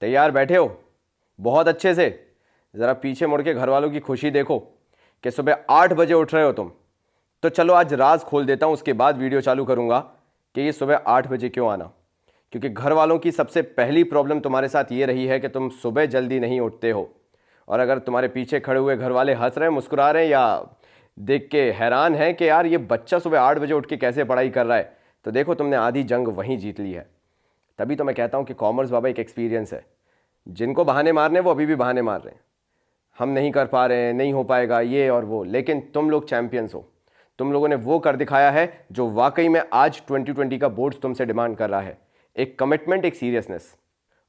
तैयार बैठे हो बहुत अच्छे से? ज़रा पीछे मुड़ के घर वालों की खुशी देखो कि सुबह 8 बजे उठ रहे हो तुम। तो चलो आज राज खोल देता हूँ, उसके बाद वीडियो चालू करूँगा कि ये सुबह 8 बजे क्यों आना। क्योंकि घर वालों की सबसे पहली प्रॉब्लम तुम्हारे साथ ये रही है कि तुम सुबह जल्दी नहीं उठते हो। और अगर तुम्हारे पीछे खड़े हुए घर वाले हंस रहे हैं, मुस्कुरा रहे हैं या देख के हैरान हैं कि यार ये बच्चा सुबह 8 बजे उठ के कैसे पढ़ाई कर रहा है, तो देखो तुमने आधी जंग वहीं जीत ली है। तभी तो मैं कहता हूँ कि कॉमर्स बाबा एक एक्सपीरियंस है। जिनको बहाने मारने वो अभी भी बहाने मार रहे हैं, हम नहीं कर पा रहे हैं, नहीं हो पाएगा ये और वो, लेकिन तुम लोग चैंपियंस हो। तुम लोगों ने वो कर दिखाया है जो वाकई में आज 2020 का बोर्ड तुमसे डिमांड कर रहा है। एक कमिटमेंट, एक सीरियसनेस।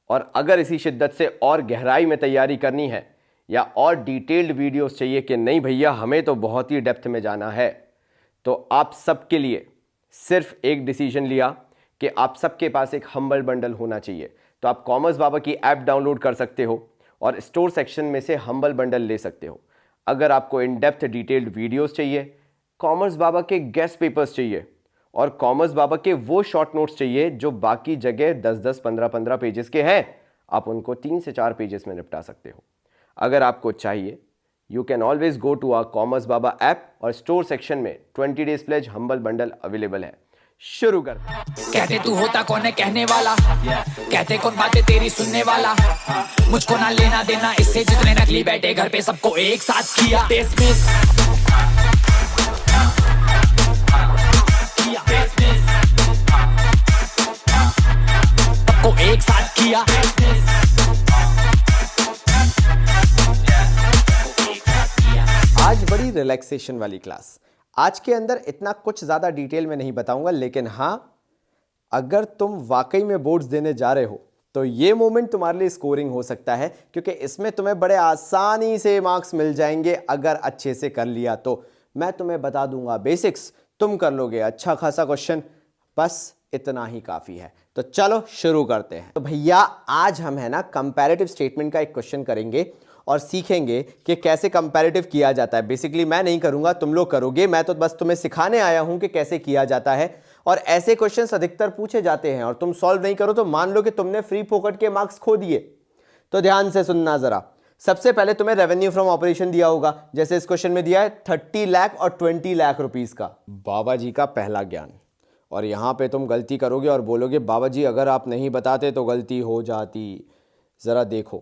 और अगर इसी शिद्दत से और गहराई में तैयारी करनी है या और डिटेल्ड वीडियोस चाहिए कि नहीं भैया हमें तो बहुत ही डेप्थ में जाना है, तो आप सबके लिए सिर्फ एक डिसीजन लिया कि आप सबके पास एक हम्बल बंडल होना चाहिए। तो आप कॉमर्स बाबा की ऐप डाउनलोड कर सकते हो और स्टोर सेक्शन में से हम्बल बंडल ले सकते हो। अगर आपको इन डेप्थ डिटेल्ड वीडियोस चाहिए, कॉमर्स बाबा के गेस्ट पेपर्स चाहिए और कॉमर्स बाबा के वो शॉर्ट नोट्स चाहिए जो बाकी जगह 10-10, 15-15 पेजेस के हैं, आप उनको 3 से 4 पेजेस में निपटा सकते हो। अगर आपको चाहिए, you can always go to our commerce Baba app और स्टोर सेक्शन में 20 days pledge humble bundle available है। शुरू कर। कहते तू होता कौन है कहने वाला, कहते कौन बातें तेरी सुनने वाला, मुझको ना लेना देना इससे जितने नकली बैठे घर पे सबको एक साथ किया डिसमिस, सबको एक साथ किया। आज बड़ी रिलैक्सेशन वाली क्लास। आज के अंदर इतना कुछ ज़्यादा डिटेल में नहीं बताऊंगा, लेकिन हाँ, अगर तुम वाकई में बोर्ड्स देने जा रहे हो तो ये मोमेंट तुम्हारे लिए स्कोरिंग हो सकता है, क्योंकि इसमें तुम्हें बड़े आसानी से मार्क्स मिल जाएंगे अगर अच्छे से कर लिया तो। मैं तुम्हें बता दूंगा बेसिक्स, तुम कर लोगे अच्छा खासा क्वेश्चन, बस इतना ही काफ़ी है। तो चलो शुरू करते हैं। तो भैया आज हम है ना कंपैरेटिव स्टेटमेंट का एक क्वेश्चन करेंगे और सीखेंगे कि कैसे कंपैरेटिव किया जाता है। बेसिकली मैं नहीं करूंगा, तुम लोग करोगे, मैं तो बस तुम्हें सिखाने आया हूं कि कैसे किया जाता है। और ऐसे क्वेश्चंस अधिकतर पूछे जाते हैं और तुम सॉल्व नहीं करो तो मान लो कि तुमने फ्री फोकट के मार्क्स खो दिए। तो ध्यान से सुनना जरा। सबसे पहले तुम्हें रेवेन्यू फ्रॉम ऑपरेशन दिया होगा, जैसे इस क्वेश्चन में दिया है 30 लाख और 20 लाख रुपीज का। बाबा जी का पहला ज्ञान। और यहां पे तुम गलती करोगे और बोलोगे बाबा जी अगर आप नहीं बताते तो गलती हो जाती। जरा देखो,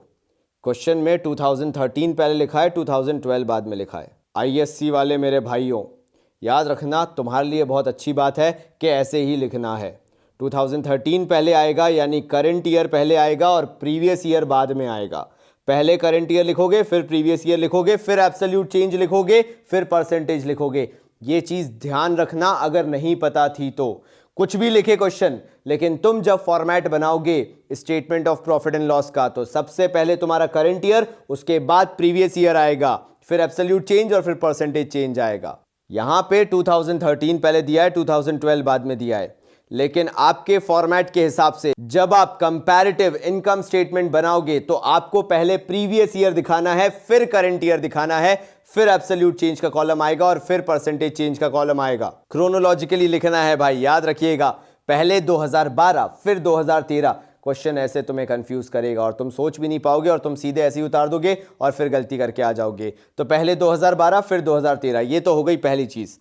क्वेश्चन में 2013 पहले लिखा है, 2012 बाद में लिखा है। आईएससी वाले मेरे भाइयों, याद रखना, तुम्हारे लिए बहुत अच्छी बात है कि ऐसे ही लिखना है। 2013 पहले आएगा, यानी करंट ईयर पहले आएगा और प्रीवियस ईयर बाद में आएगा। पहले करंट ईयर लिखोगे, फिर प्रीवियस ईयर लिखोगे, फिर एब्सोल्यूट चेंज लिखोगे, फिर परसेंटेज लिखोगे। ये चीज़ ध्यान रखना अगर नहीं पता थी तो। कुछ भी लिखे क्वेश्चन, लेकिन तुम जब फॉर्मेट बनाओगे statement of profit and loss का, तो सबसे पहले तुम्हारा करंट ईयर, उसके बाद प्रीवियस ईयर आएगा, फिर एब्सोल्यूट चेंज और फिर परसेंटेज चेंज आएगा। यहां पे 2013 पहले दिया है, 2012 बाद में दिया है, लेकिन आपके फॉर्मेट के हिसाब से जब आप कंपैरेटिव इनकम स्टेटमेंट बनाओगे तो आपको पहले प्रीवियस ईयर दिखाना है, फिर करंट ईयर दिखाना है, फिर एब्सोल्यूट चेंज का कॉलम आएगा और फिर परसेंटेज चेंज का कॉलम आएगा। क्रोनोलॉजिकली लिखना है भाई, याद रखिएगा। पहले 2012 फिर 2013। क्वेश्चन ऐसे तुम्हें कंफ्यूज करेगा और तुम सोच भी नहीं पाओगे और तुम सीधे ऐसे ही उतार दोगे और फिर गलती करके आ जाओगे। तो पहले 2012 फिर 2013, ये तो हो गई पहली चीज।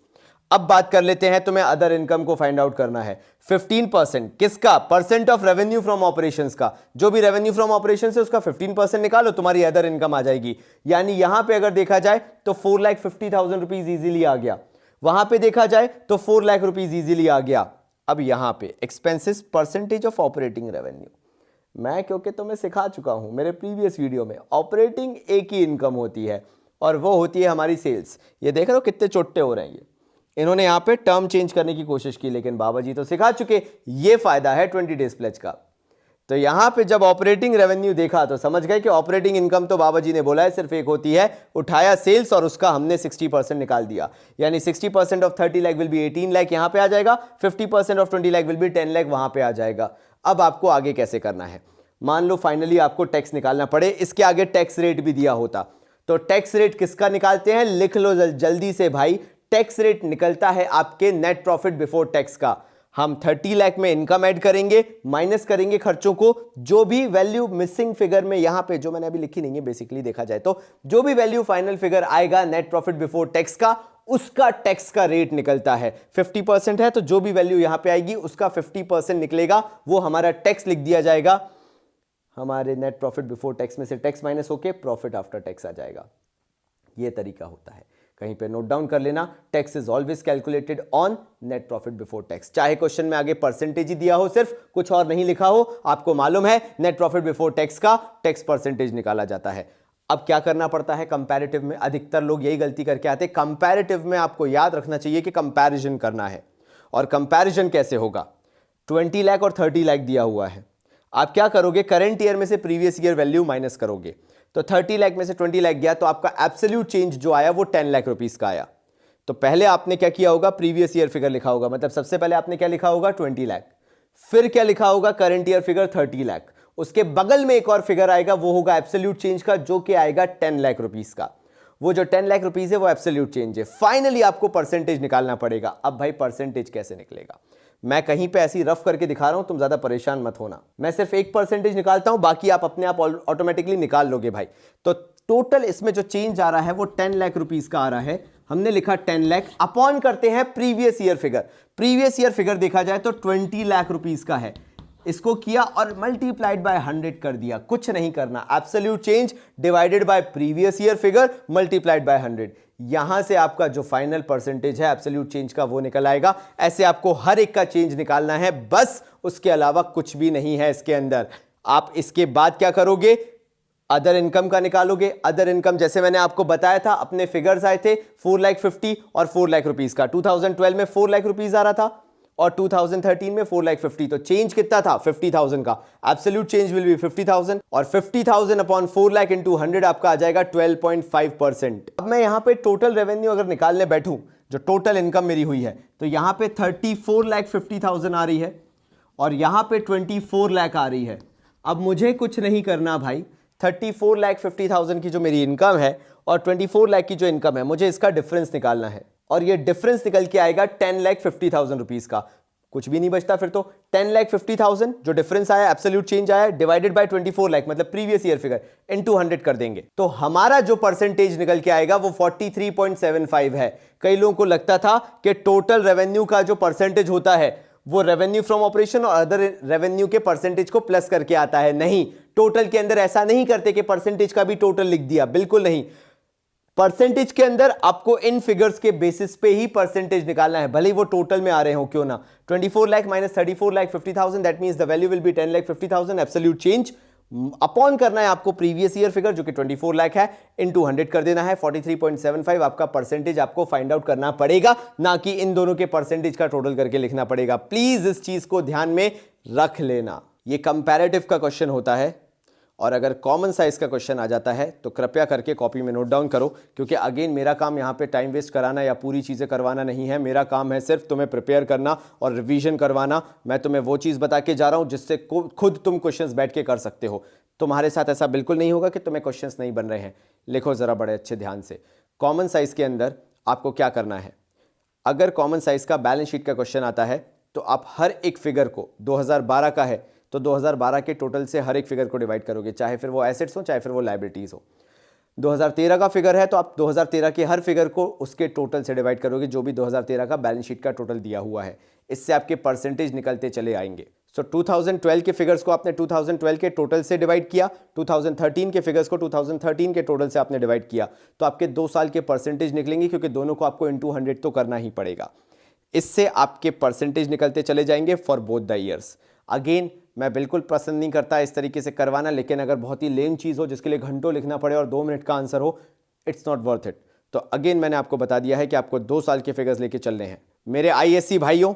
अब बात कर लेते हैं, तुम्हें अदर इनकम को फाइंड आउट करना है। 15% किसका? Percent of revenue from operations का। जो भी रेवेन्यू फ्रॉम ऑपरेशन है उसका 15% निकालो, तुम्हारी अदर इनकम आ जाएगी। यानी यहां पे अगर देखा जाए तो 4,50,000 रुपीज इजीली आ गया, वहां पे देखा जाए तो 4 लाख रुपीज इजीली आ गया। अब यहां पे expenses percentage of operating revenue, मैं क्योंकि तुम्हें सिखा चुका हूं मेरे प्रीवियस वीडियो में, ऑपरेटिंग एक ही इनकम होती है और वो होती है हमारी सेल्स। ये देख रहे हो कितने चोट्टे हो रहे हैं ये। इन्होंने यहां पे टर्म चेंज करने की कोशिश की, लेकिन बाबा जी तो सिखा चुके। ये फायदा है 20 डेज प्लेज का। तो यहां पे जब ऑपरेटिंग रेवेन्यू देखा तो समझ गए कि ऑपरेटिंग इनकम तो बाबा जी ने बोला है सिर्फ एक होती है, उठाया सेल्स और उसका हमने 60% निकाल दिया। यानी 60% of 30 lakh will be 18 lakh, यहां पे आ जाएगा। 50% of 20 lakh will be 10 lakh, वहां पे आ जाएगा। अब आपको आगे कैसे करना है? मान लो फाइनली आपको टैक्स निकालना पड़े, इसके आगे टैक्स रेट भी दिया होता, तो टैक्स रेट किसका निकालते हैं? लिख लो जल्दी से भाई। टैक्स रेट निकलता है आपके नेट प्रॉफिट बिफोर टैक्स का। हम 30 लाख में इनकम ऐड करेंगे, माइनस करेंगे खर्चों को, जो भी वैल्यू मिसिंग फिगर में यहां पे जो मैंने अभी लिखी नहीं है, बेसिकली देखा जाए तो जो भी वैल्यू फाइनल फिगर आएगा नेट प्रॉफिट बिफोर टैक्स का, उसका टैक्स का रेट निकलता है 50% है, तो जो भी वैल्यू यहां पे आएगी उसका 50% निकलेगा, वो हमारा टैक्स लिख दिया जाएगा। हमारे नेट प्रॉफिट बिफोर टैक्स में से टैक्स माइनस होके प्रॉफिट आफ्टर टैक्स आ जाएगा। ये तरीका होता है, कहीं पे नोट डाउन कर लेना, tax is always calculated on net profit before tax. चाहे क्वेश्चन में आगे परसेंटेज ही दिया हो, सिर्फ कुछ और नहीं लिखा हो, आपको मालूम है नेट प्रॉफिट बिफोर टैक्स का टैक्स परसेंटेज निकाला जाता है। अब क्या करना पड़ता है कंपैरेटिव में, अधिकतर लोग यही गलती करके आते हैं। कंपैरेटिव में आपको याद रखना चाहिए कि कंपैरिजन करना है, और कंपैरिजन कैसे होगा, 20 लाख और 30 लाख दिया हुआ है, आप क्या करोगे, करंट ईयर में से प्रीवियस ईयर वैल्यू माइनस करोगे, तो 30 लाख में से 20 लाख गया तो आपका एब्सोल्यूट चेंज जो आया वो 10 लाख रुपीस का आया। तो पहले आपने क्या किया होगा, प्रीवियस ईयर फिगर लिखा होगा, मतलब सबसे पहले आपने क्या लिखा होगा 20 लाख, फिर क्या लिखा होगा करंट ईयर फिगर 30 लाख, उसके बगल में एक और फिगर आएगा वो होगा एब्सोल्यूट चेंज का, जो कि आएगा 10 लाख रुपीस का। वो जो 10 लाख रुपीस है वो एब्सोल्यूट चेंज है। फाइनली आपको परसेंटेज निकालना पड़ेगा। अब भाई परसेंटेज कैसे निकलेगा, मैं कहीं पे ऐसी रफ करके दिखा रहा हूं, तुम ज्यादा परेशान मत होना, मैं सिर्फ एक परसेंटेज निकालता हूं, बाकी आप अपने आप ऑटोमेटिकली निकाल लोगे भाई। तो टोटल इसमें जो चेंज आ रहा है वो 10 लाख रुपीस का आ रहा है, हमने लिखा 10 लाख, अपॉन करते हैं previous year figure. Previous year figure देखा जाए तो 20 लाख रुपीस का है, इसको किया और मल्टीप्लाइड बाय 100 कर दिया, कुछ नहीं करना, absolute change divided by previous year figure multiplied by 100, यहां से आपका जो फाइनल परसेंटेज है एब्सोल्यूट चेंज का वो निकल आएगा। ऐसे आपको हर एक का चेंज निकालना है बस, उसके अलावा कुछ भी नहीं है इसके अंदर। आप इसके बाद क्या करोगे, अदर इनकम का निकालोगे। अदर इनकम जैसे मैंने आपको बताया था, अपने फिगर्स आए थे 4 लाख 50 और 4 लाख रुपीस का। 2012 में 4 लाख रुपीस आ रहा था और 2013 में 4 लाख 50, तो चेंज कितना था 50,000 का, एब्सोल्यूट चेंज विल बी 50,000 और 50,000 अपॉन 4 लाख इंटू 100 आपका आ जाएगा 12.5%। अब मैं यहां पे टोटल रेवेन्यू अगर निकालने बैठूं, जो टोटल इनकम मेरी हुई है, तो यहां पे 34 लाख 50,000 आ रही है और यहां पे 24 लाख आ रही है। अब मुझे कुछ नहीं करना भाई, 34 लाख 50,000 की जो मेरी इनकम है और 24 लाख की जो इनकम है, मुझे इसका डिफरेंस निकालना है और ये डिफरेंस निकल के आएगा 10 लाख 50,000 रुपीस का। कुछ भी नहीं बचता फिर तो, 10 लाख 50,000 जो डिफरेंस आया, एब्सोल्यूट चेंज आया, डिवाइडेड बाय 24 लाख मतलब प्रीवियस ईयर फिगर, इनटू 100 कर देंगे, तो हमारा जो परसेंटेज निकल के आएगा वो 43.75 है। कई लोगों को लगता था कि टोटल रेवेन्यू का जो परसेंटेज होता है वो रेवेन्यू फ्रॉम ऑपरेशन और अदर रेवेन्यू के परसेंटेज को प्लस करके आता है। नहीं, टोटल के अंदर ऐसा नहीं करते कि परसेंटेज का भी टोटल लिख दिया, बिल्कुल नहीं। परसेंटेज के अंदर आपको इन फिगर्स के बेसिस पे ही परसेंटेज निकालना है, भले ही वो टोटल में आ रहे हो क्यों ना। 24 lakh minus 34 lakh 50,000, that means the value will be 10 lakh 50,000 absolute change, upon करना है आपको प्रीवियस ईयर फिगर जो कि 24 लाख है, इनटू 100 कर देना है, 43.75 आपका परसेंटेज आपको फाइंड आउट करना पड़ेगा, ना कि इन दोनों के परसेंटेज का टोटल करके लिखना पड़ेगा। प्लीज इस चीज को ध्यान में रख लेना। ये कंपैरेटिव का क्वेश्चन होता है और अगर कॉमन साइज का क्वेश्चन आ जाता है तो कृपया करके कॉपी में नोट डाउन करो, क्योंकि अगेन मेरा काम यहाँ पे टाइम वेस्ट कराना या पूरी चीज़ें करवाना नहीं है। मेरा काम है सिर्फ तुम्हें प्रिपेयर करना और रिवीजन करवाना। मैं तुम्हें वो चीज़ बता के जा रहा हूँ जिससे खुद तुम क्वेश्चंस बैठ के कर सकते हो। तुम्हारे साथ ऐसा बिल्कुल नहीं होगा कि तुम्हें क्वेश्चंस नहीं बन रहे हैं। लिखो ज़रा बड़े अच्छे ध्यान से। कॉमन साइज के अंदर आपको क्या करना है, अगर कॉमन साइज का बैलेंस शीट का क्वेश्चन आता है तो आप हर एक फिगर को, 2012 का है तो 2012 के टोटल से हर एक फिगर को डिवाइड करोगे, चाहे फिर वो एसेट्स हो चाहे फिर वो लायबिलिटीज़ हो। 2013 का फिगर है तो आप 2013 के हर फिगर को उसके टोटल से डिवाइड करोगे, जो भी 2013 का बैलेंस शीट का टोटल दिया हुआ है। इससे आपके परसेंटेज निकलते चले आएंगे। सो 2012 के फिगर्स को आपने 2012 के टोटल से डिवाइड किया, 2013 के फिगर्स को 2013 के टोटल से आपने डिवाइड किया, तो आपके 2 साल के परसेंटेज निकलेंगे, क्योंकि दोनों को आपको इनटू 100 तो करना ही पड़ेगा। इससे आपके परसेंटेज निकलते चले जाएंगे for both the years. Again मैं बिल्कुल पसंद नहीं करता इस तरीके से करवाना, लेकिन अगर बहुत ही लेम चीज़ हो जिसके लिए घंटों लिखना पड़े और 2 मिनट का आंसर हो, इट्स नॉट वर्थ इट। तो अगेन मैंने आपको बता दिया है कि आपको 2 साल के फिगर्स लेके चलने हैं। मेरे ISC भाइयों,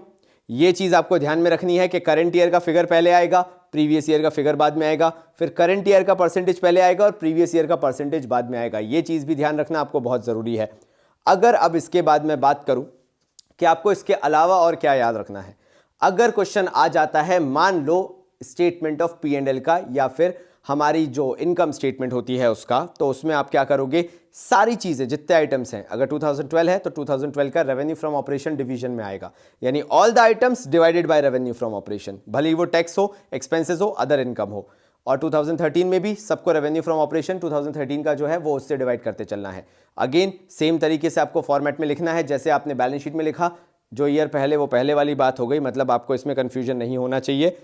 ये चीज़ आपको ध्यान में रखनी है कि करंट ईयर का फिगर पहले आएगा, प्रीवियस ईयर का फिगर बाद में आएगा, फिर करंट ईयर का परसेंटेज पहले आएगा और प्रीवियस ईयर का परसेंटेज बाद में आएगा। ये चीज़ भी ध्यान रखना आपको बहुत ज़रूरी है। अगर अब इसके बाद मैं बात करूँ कि आपको इसके अलावा और क्या याद रखना है, अगर क्वेश्चन आ जाता है मान लो स्टेटमेंट ऑफ P&L का या फिर हमारी जो इनकम स्टेटमेंट होती है उसका, तो उसमें आप क्या करोगे, सारी चीज़ें जितने आइटम्स हैं, अगर 2012 है तो 2012 का रेवेन्यू फ्रॉम ऑपरेशन डिवीजन में आएगा, यानी all the items divided by revenue from operation, भले ही वो टैक्स हो, एक्सपेंसेस हो, अदर इनकम हो। और 2013 में भी सबको रेवेन्यू फ्रॉम ऑपरेशन 2013 का जो है वो उससे डिवाइड करते चलना है। अगेन सेम तरीके से आपको फॉर्मेट में लिखना है जैसे आपने बैलेंस शीट में लिखा, जो ईयर पहले वो पहले वाली बात हो गई, मतलब आपको इसमें कंफ्यूजन नहीं होना चाहिए।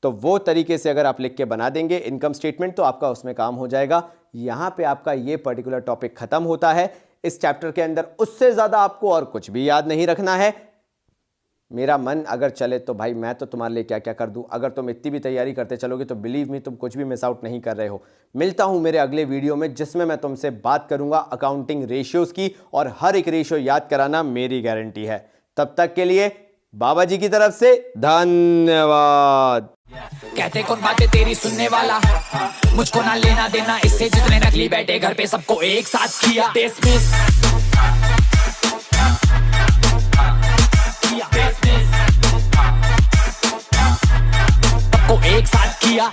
तो वो तरीके से अगर आप लिख के बना देंगे इनकम स्टेटमेंट तो आपका उसमें काम हो जाएगा। यहाँ पे आपका ये पर्टिकुलर टॉपिक खत्म होता है इस चैप्टर के अंदर। उससे ज़्यादा आपको और कुछ भी याद नहीं रखना है। मेरा मन अगर चले तो भाई मैं तो तुम्हारे लिए क्या क्या कर दूं। अगर तुम इतनी भी तैयारी करते चलोगे तो बिलीव मी तुम कुछ भी मिस आउट नहीं कर रहे हो। मिलता हूं मेरे अगले वीडियो में जिसमें मैं तुमसे बात करूंगा अकाउंटिंग रेशियोज की, और हर एक रेशियो याद कराना मेरी गारंटी है। तब तक के लिए बाबा जी की तरफ से धन्यवाद। कहते कौन बातें तेरी सुनने वाला, मुझको ना लेना देना इससे जितने नकली बैठे घर पे सबको एक साथ किया डिसमिस। सबको एक साथ किया।